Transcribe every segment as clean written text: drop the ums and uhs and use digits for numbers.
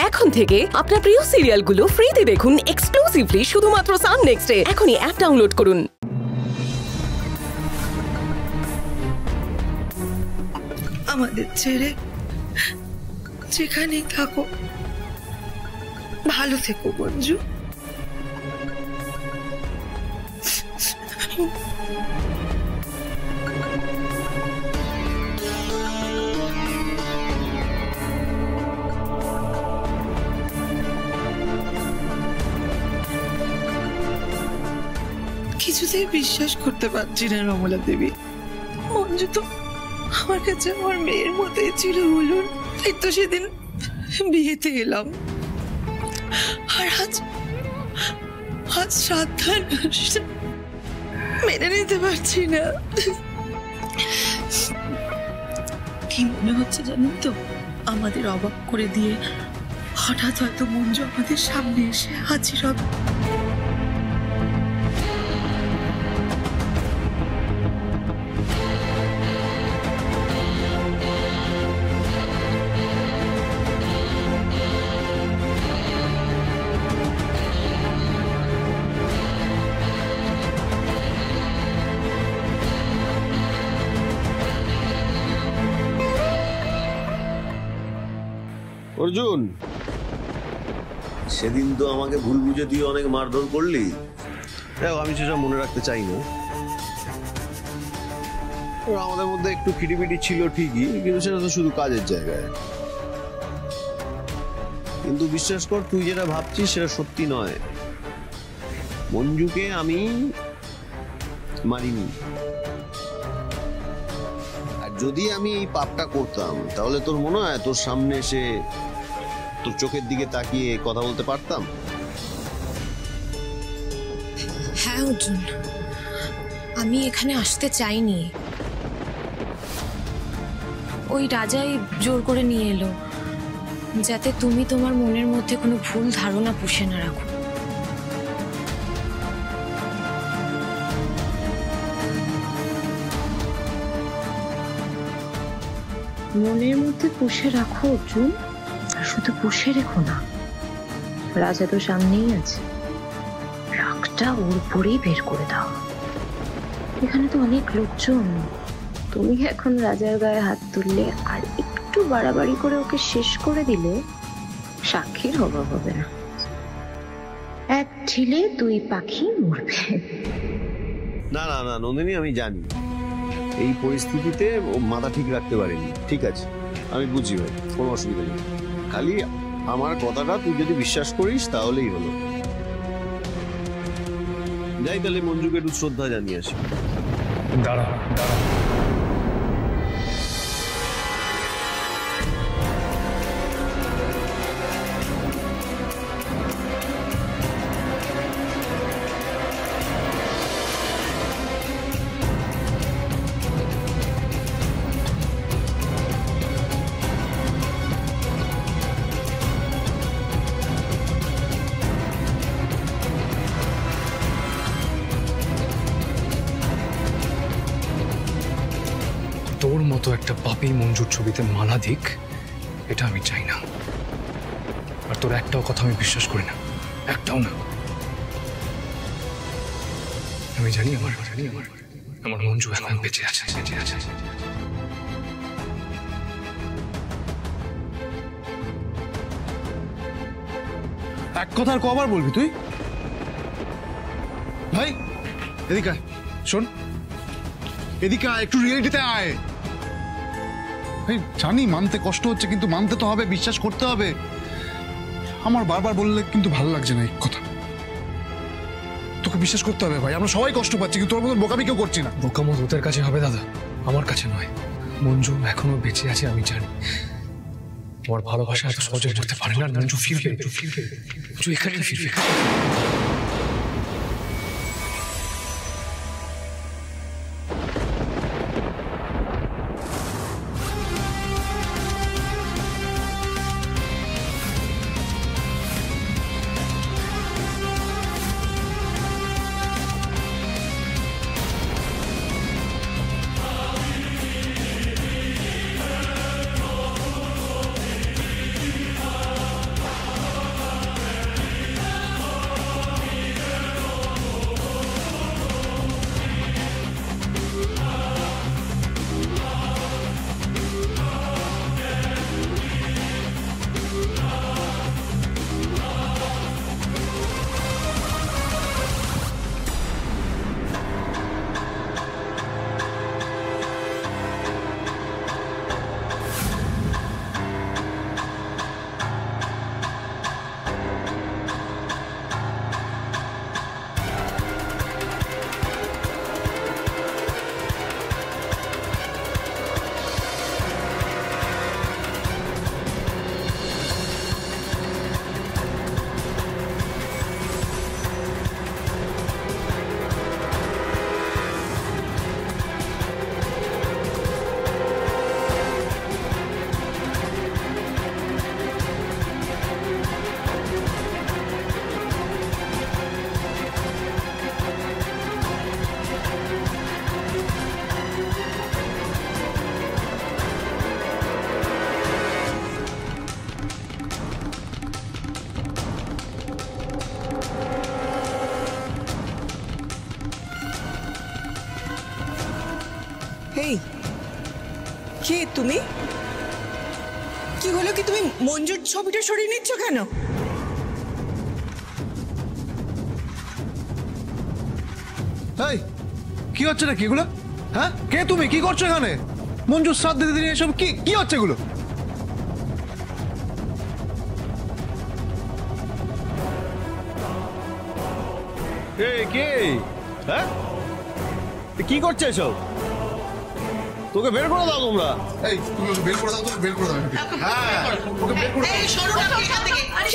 এখন থেকে আপনার প্রিয় সিরিয়ালগুলো ফ্রিতে দেখুন এক্সক্লুসিভলি শুধুমাত্র সান নেক্সটে। এখনই অ্যাপ ডাউনলোড করুন। আমাদের ছেড়ে যেখানেই থাকো ভালো থেকো মঞ্জু। কিছুতেই বিশ্বাস করতে পারছি না রমলা দেবী, মঞ্জু তো আমার কাছে আমার মেয়ের মতোই ছিল বলুন। তাই তো সেদিন বিয়েতে এলাম, আর আজ শ্রাদ্ধার মেনে নিতে পারছি না। কি মনে হচ্ছে জানেন তো, আমাদের অবাক করে দিয়ে হঠাৎ হয়তো মঞ্জু আমাদের সামনে এসে হাজির হবে। অর্জুন, সেদিন তো আমাকে ভুল বুঝে দিয়ে অনেক মারধর করলি। দেখো, আমি সেটা মনে রাখতে চাই না। আমাদের মধ্যে একটু খিটিপিটি ছিল ঠিকই, কিন্তু সেটা তো শুধু কাজের জায়গায়। কিন্তু বিশ্বাস কর, তুই যেটা ভাবছিস সেটা সত্যি নয়। মঞ্জুকে আমি মারিনি। আর যদি আমি এই পাপটা করতাম, তাহলে তোর মনে হয় তোর সামনে এসে তোর চোখের দিকে তাকিয়ে কথা বলতে পারতাম? হ্যাঁ অর্জুন, আমি এখানে আসতে চাইনি। ওই রাজাই জোর করে নিয়ে এলো, যাতে তুমি তোমার মনের মধ্যে কোনো ভুল ধারণা পুষে না রাখো। মনের মধ্যে পুষে রাখো অর্জুন, শুধু পুষে রেখো না। রাজা তো সামনেই আছে, রাগটা ওর উপরেই বের করে দাও। এখানে তো অনেক লোকজন, তুমি এখন রাজার গায়ে হাত তুললে আর একটু বাড়াবাড়ি করে ওকে শেষ করে দিলে সাক্ষীর অভাব হবে না। এক ঢিলে দুই পাখি মরবে। না না না নন্দিনী, আমি জানি এই পরিস্থিতিতে ও মাথা ঠিক রাখতে পারেনি। ঠিক আছে, আমি বুঝি ভাই, কোনো অসুবিধা নেই। খালি আমার কথাটা তুই যদি বিশ্বাস করিস তাহলেই হলো। যাই তাহলে, মঞ্জুকে একটু শ্রদ্ধা জানিয়ে আসি। দাঁড়া দাঁড়া, তোর মতো একটা পাপী মঞ্জুর ছবিতে মালা দিক, এটা আমি চাই না। আর তোর একটাও কথা আমি বিশ্বাস করি না, একটাও না। আমি জানি আমার মঞ্জু এখন বেঁচে আছে। এক কথা আর কবার বলবি তুই? ভাই এদিকে আয়, শোন, এদিকে আয়, একটু রিয়েলিটিতে আয়। ভাই জানি মানতে কষ্ট হচ্ছে, কিন্তু মানতে তো হবে, বিশ্বাস করতে হবে। আমার বারবার বললে কিন্তু ভালো লাগছে না এই কথা। তোকে বিশ্বাস করতে হবে ভাই, আমরা সবাই কষ্ট পাচ্ছি, কিন্তু তোর মতো বোকামি কেউ করছি না। বোকামো তোদের কাছে হবে দাদা, আমার কাছে নয়। মঞ্জু এখনো বেঁচে আছে, আমি জানি। আমার ভালোবাসা এত সহজে করতে পারে না। মঞ্জু ফিরবে, মঞ্জু এখানে ফিরবে। তুমি কি হলো? কি তুমি মঞ্জুর ছবিটা সরিয়ে নিচ্ছ কেন? এই কি হচ্ছে নাকি এগুলো? হ্যাঁ, কে তুমি? কি করছো এখানে? মঞ্জুর শ্রাদ্ধ দিদি এসব কি কি হচ্ছে এগুলো? কে? হ্যাঁ, কি করছে এসব? তোকে বের করে দাও তোমরা। এই তুমি ওকে বের করে দাও, তো বের করে দাও। হ্যাঁ, ওকে বের করে দাও। এই সরো না এখান থেকে। আরে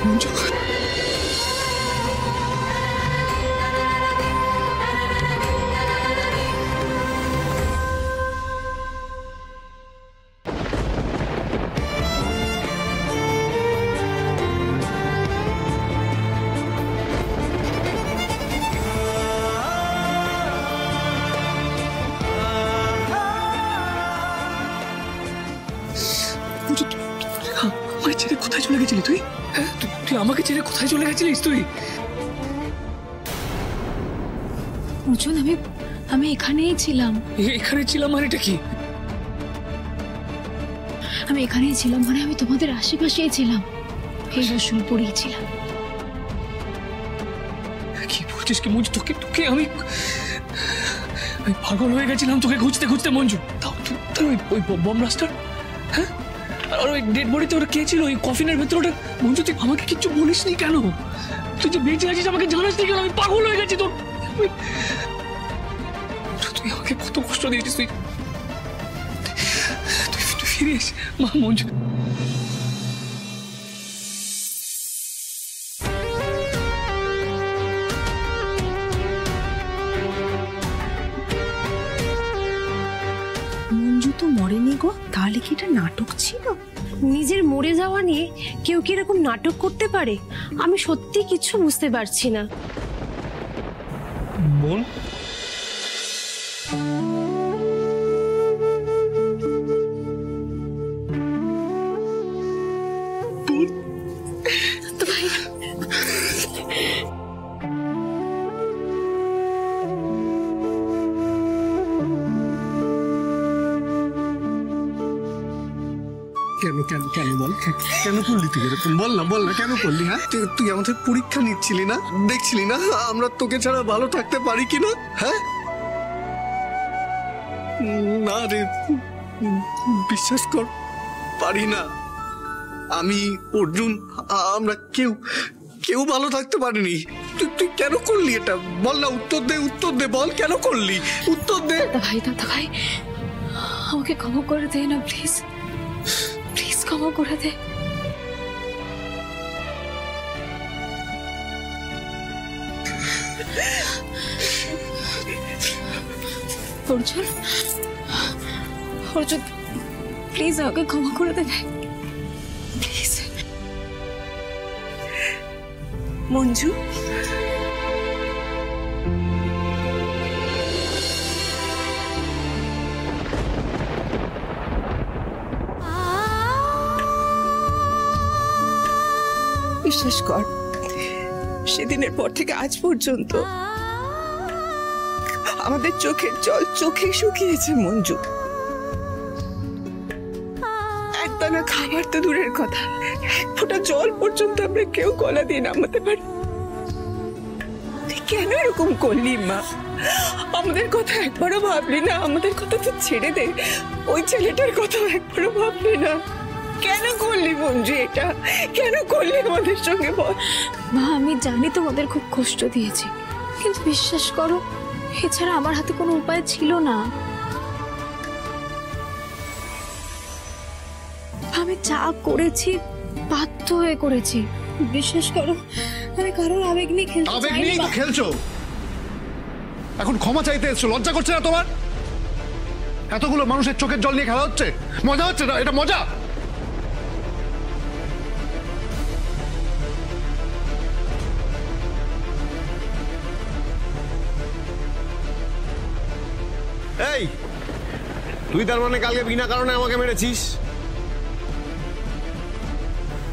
মঞ্জু, আমাকে ছেড়ে কোথায় চলে গেছিলি তুই? হ্যাঁ, তুই আমাকে ছেড়ে কোথায় চলে গেছিলিস তুই? অর্জুন, আমি এখানেই ছিলাম। এখানে ছিলাম মানে এটা কি? আমি এখানেই ছিলাম মানে আমি তোমাদের আশেপাশেই ছিলাম। এই রসুল পড়িয়েছিলাম। কি বলছিস কি মঞ্জু? তোকে আমি পাগল হয়ে গেছিলাম তোকে খুঁজতে খুঁজতে মঞ্জু। তাও ওই বম রাস্তার, হ্যাঁ, আর ওই ডেড বডিতে ওটা কে ছিল ওই কফিনের ভেতরে? ওটা মঞ্জু তুই আমাকে কিচ্ছু বলিসনি কেন? তুই যে বেঁচে আছিস আমাকে জানাসনি কেন? আমি পাগল হয়ে গেছি তোর। তুই আমাকে কত কষ্ট দিয়েছিস তুই। তুই ফিরে এস মা। মঞ্জু, মঞ্জু তো মরেনি গো, তাহলে কি এটা নাটক ছিল? নিজের মরে যাওয়া নিয়ে কেউ কি এরকম নাটক করতে পারে? আমি সত্যি কিছু বুঝতে পারছি না। বোন, কেন কেন কেন বল, কেন করলি তুই এরকম? বল না কেন করলি? হ্যাঁ, তুই আমাদের পরীক্ষা নিচ্ছিলি না? দেখছিলি না আমরা তোকে ছাড়া ভালো থাকতে পারি কিনা? হ্যাঁ, না রে, বিশ্বাস কর, পারি না। আমি, অর্জুন, আমরা কেউ ভালো থাকতে পারিনি। তুই কেন করলি এটা? বল না, উত্তর দে, বল কেন করলি? উত্তর দে। দাদা ভাই, আমাকে ক্ষমা করে দে না প্লিজ, ক্ষমা করে দে। অর্জুন প্লিজ আমাকে ক্ষমা করে দে প্লিজ। মঞ্জু, বিশ্বাস কর, সেদিনের পর থেকে আজ পর্যন্ত আমাদের চোখের জল চোখে শুকিয়েছে মঞ্জু। একদানা খাবার তো দূরের কথা, এক ফোঁটা জল পর্যন্ত আমরা কেউ গলা দিয়ে নামাতে পারি। তুই কেন এরকম করলি মা? আমাদের কথা একবারও ভাবলি না? আমাদের কথা তো ছেড়ে দে, ওই ছেলেটার কথা একবারও ভাবলি না? কেন করলি মঞ্জু এটা? কেন করলি আমাদের সঙ্গে বল? মা, আমি জানি তোমাদের খুব কষ্ট দিয়েছি, কিন্তু বিশ্বাস করো, এছাড়া আমার হাতে কোনো উপায় ছিল না। আমি যা করেছি বাধ্য হয়ে করেছি। বিশ্বাস করো, আমি কারোর আবেগ নিয়ে খেলতে আবেগ চাইনি। নিয়ে তো খেলছো, এখন ক্ষমা চাইতে এসছো, লজ্জা করছে না তোমার? এতগুলো মানুষের চোখের জল নিয়ে খেলা হচ্ছে, মজা হচ্ছে না? এটা মজা? এই তুই তার মানে কালকে বিনা কারণে আমাকে মেরেছিস?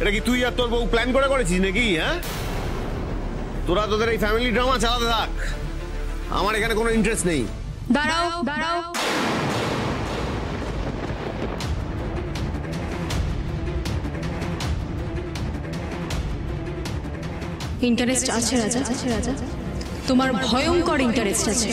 এটা কি তুই আর তোর বউ প্ল্যান করে করেছিস নাকি? হ্যাঁ, তোরা তোদের এই ফ্যামিলি ড্রামা চালাতে থাক, আমার এখানে কোনো ইন্টারেস্ট নেই। দাঁড়াও দাঁড়াও, ইন্টারেস্ট আছে রাজা, তোমার ভয়ঙ্কর ইন্টারেস্ট আছে।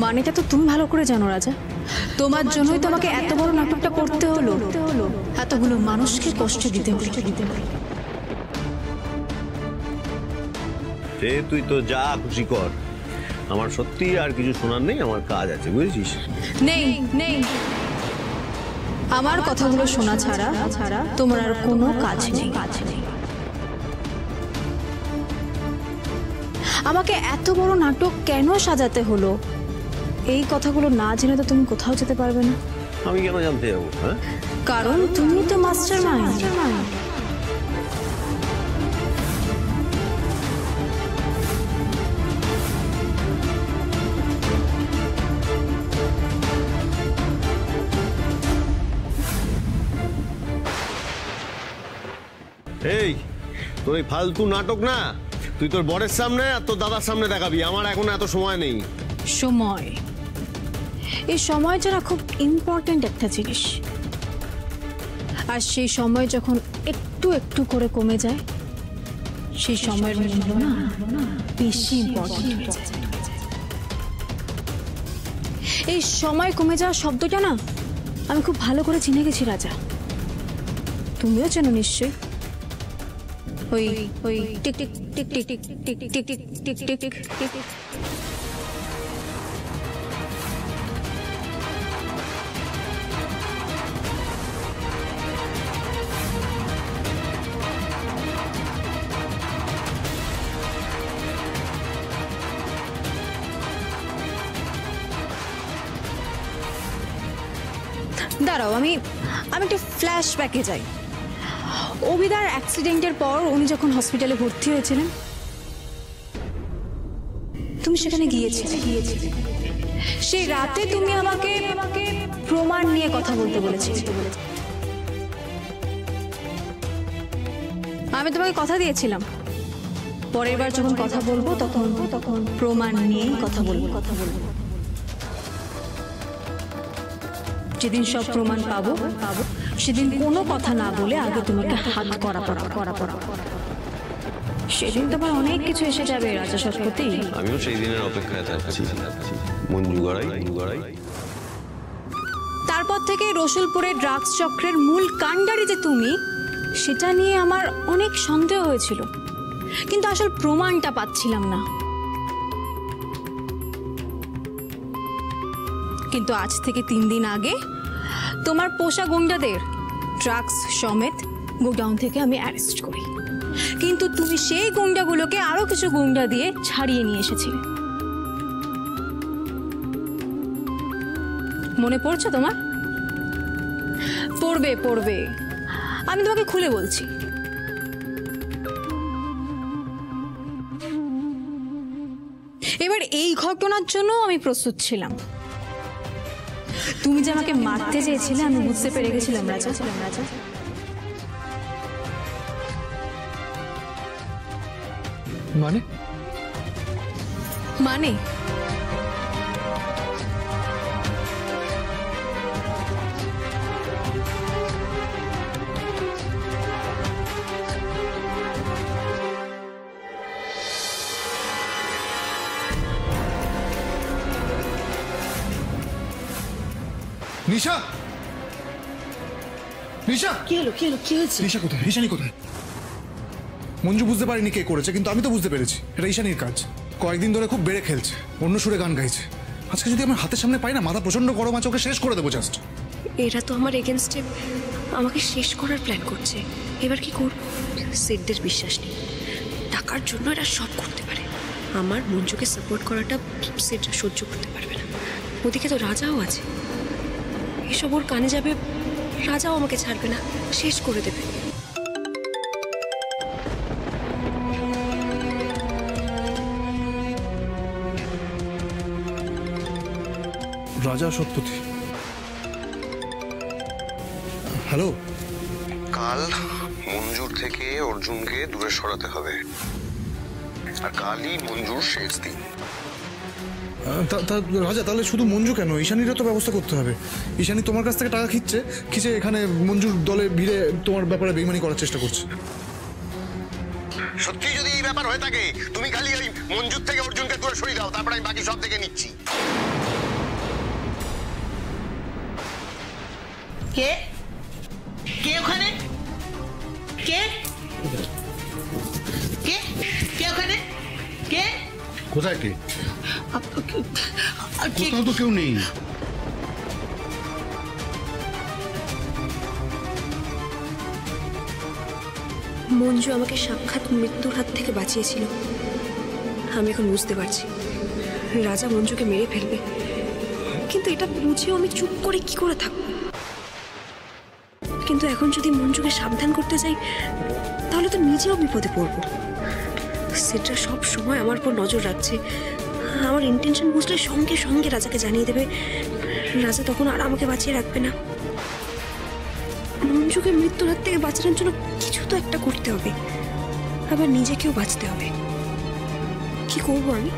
মানেটা তো তুমি ভালো করে জানো রাজা, তোমার জন্যই তোমাকে এত বড় নাটকটা করতে হলো, এতগুলো মানুষকে কষ্ট দিতে হলো। তুই তো যা খুশি কর, আমার সত্যি আর কিছু শোনার নেই, আমার কাজ আছে, বুঝেছিস? নেই নেই, আমার কথাগুলো শোনা ছাড়া তোমার আর কোনো কাজ নেই। আমাকে এত বড় নাটক কেন সাজাতে হলো, এই কথাগুলো না জেনে তো তুমি কোথাও যেতে পারবে না। আমি কেন জানতে যাবো? হ্যাঁ, কারণ তুমি তো মাস্টার মাইন্ড। এই তোর এই ফালতু নাটক না তুই তোর বরের সামনে আর তোর দাদার সামনে দেখাবি, আমার এখন এত সময় নেই। সময়, এই সময়টা না খুব ইম্পর্টেন্ট একটা জিনিস, আর সেই সময় যখন একটু একটু করে কমে যায়, সেই সময়ের মূল্য না বেশি ইম্পর্টেন্ট হয়ে যায়। এই সময় কমে যাওয়া শব্দটা না আমি খুব ভালো করে চিনে গেছি রাজা, তুমিও চেনো নিশ্চয়ই। ওই ওই tick tick tick tick tick tick tick tick tick tick tick tick. দাঁড়াও, আমি একটা ফ্ল্যাশব্যাকে যাই। অভিদার অ্যাক্সিডেন্টের পর উনি যখন হসপিটালে ভর্তি হয়েছিলেন, তুমি সেখানে গিয়েছিলে। সেই রাতে তুমি আমাকে প্রমাণ নিয়ে কথা বলতে বলেছিলে। আমি তোমাকে কথা দিয়েছিলাম, পরের বার যখন কথা বলবো তখন প্রমাণ নিয়েই কথা বলবো। যেদিন সব প্রমাণ পাবো সেদিন কোনো কথা না বলে আগে তোমাকে হাত করা পড়া। সেদিন তোমার অনেক কিছু এসে যাবে রাজা সৎপতি। আমিও সেই দিনের অপেক্ষায় থাকছি। মঞ্জু গড়াই। তারপর থেকে রসুলপুরের ড্রাগস চক্রের মূল কাণ্ডারি যে তুমি, সেটা নিয়ে আমার অনেক সন্দেহ হয়েছিল, কিন্তু আসল প্রমাণটা পাচ্ছিলাম না। কিন্তু আজ থেকে 3 দিন আগে তোমার পোষা গুন্ডাদের ড্রাগস সমেত গোডাউন থেকে আমি অ্যারেস্ট করি, কিন্তু তুমি সেই গুন্ডাগুলোকে আরো কিছু গুন্ডা দিয়ে ছাড়িয়ে নিয়ে এসেছিলে। মনে পড়ছে তোমার? পড়বে পড়বে, আমি তোমাকে খুলে বলছি। এবার এই ঘটনার জন্য আমি প্রস্তুত ছিলাম। তুমি যে আমাকে মারতে চেয়েছিলে আমি বুঝতে পেরে গেছিলাম রাজা। মানে মানে নিশা, নিশা, কি হলো কি হলো কি হয়েছে? নিশা কোথায়? ঈশানী কোথায়? মঞ্জু বুঝতে পারিনি কে করেছে, কিন্তু আমি তো বুঝতে পেরেছি এটা ঈশানীর কাজ। কয়েকদিন ধরে খুব বেড়ে খেলছে, অন্য সুরে গান গাইছে। আজকে যদি আমার হাতের সামনে পাই না, মাথা প্রচন্ড গরম আছে, ওকে শেষ করে দেবো জাস্ট। এরা তো আমার এগেনস্টে আমাকে শেষ করার প্ল্যান করছে। এবার কি করব? সেটদের বিশ্বাস নেই, টাকার জন্য এরা সব করতে পারে। আমার মঞ্জুকে সাপোর্ট করাটা সেটরা সহ্য করতে পারবে না। ওদিকে তো রাজাও আছে, এসব ওর কানে যাবে, রাজাও আমাকে ছাড়বে না, শেষ করে দেবে। রাজা সত্যি। হ্যালো, কাল মঞ্জুর থেকে অর্জুনকে দূরে সরাতে হবে, আর কালই মঞ্জুর শেষ দিন। রাজা তাহলে শুধু মঞ্জু কেন, ঈশানীরও তো ব্যবস্থা করতে হবে। ঈশানী তোমার কাছ থেকে টাকা খিচে এখানে মঞ্জুর দলে ভিড়ে তোমার ব্যাপারে বেইমানি করার চেষ্টা করছে। সত্যি যদি এই ব্যাপার হয়ে থাকে, তুমি খালি ওই মঞ্জুর থেকে অর্জুনকে দূরে সরিয়ে দাও, তারপর আমি বাকি সব দেখে নিচ্ছি। কে কে ওখানে? কে কে কে ওখানে? কে কোথায়? কে কোথাও তো কেউ নেই। মঞ্জু আমাকে সাক্ষাৎ মৃত্যুর হাত থেকে বাঁচিয়েছিল। আমি এখন বুঝতে পারছি রাজা মঞ্জুকে মেরে ফেলবে, কিন্তু এটা বুঝেও আমি চুপ করে কি করে থাকবো? কিন্তু এখন যদি মঞ্জুকে সাবধান করতে যাই, তাহলে তো নিজেও বিপদে পড়বো। সেটা সব সময় আমার উপর নজর রাখছে। আমার ইন্টেনশন বুঝলে সঙ্গে সঙ্গে রাজাকে জানিয়ে দেবে। রাজা তখন আর আমাকে বাঁচিয়ে রাখবে না। মঞ্জুকে মৃত্যুর হাত থেকে বাঁচানোর জন্য কিছু তো একটা করতে হবে, আবার নিজেকেও বাঁচতে হবে। কি করবো আমি?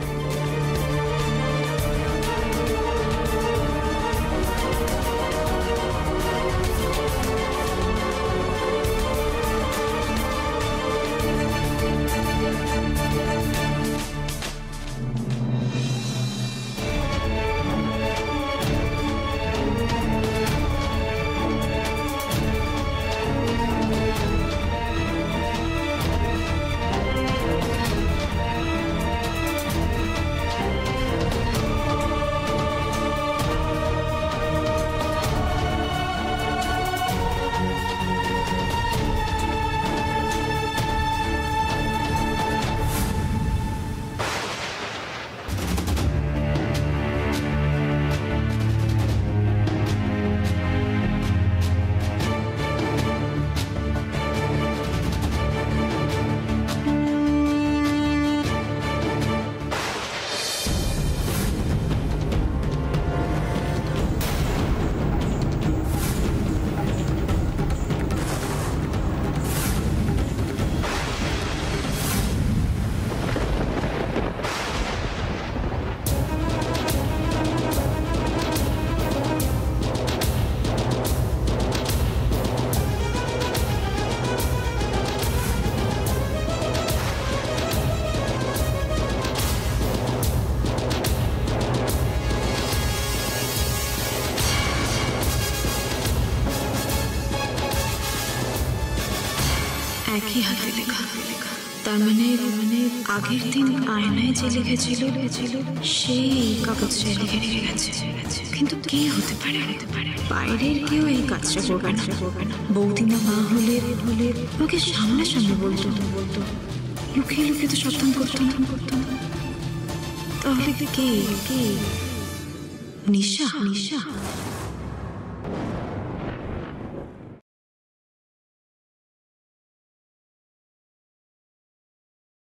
একই হাতে লেখা, তার মানে আগের দিন আয়নায় যে লিখেছিল সেই কাগজটা লিখে রেখে গেছে। কিন্তু কে হতে পারে? বাইরের কেউ এই কাজটা করবে না। বৌদিমা মা হলে ওকে সামনাসামনি বলতো, লুকিয়ে লুকিয়ে তো সাবধান করতো না। তাহলে কে? নিশা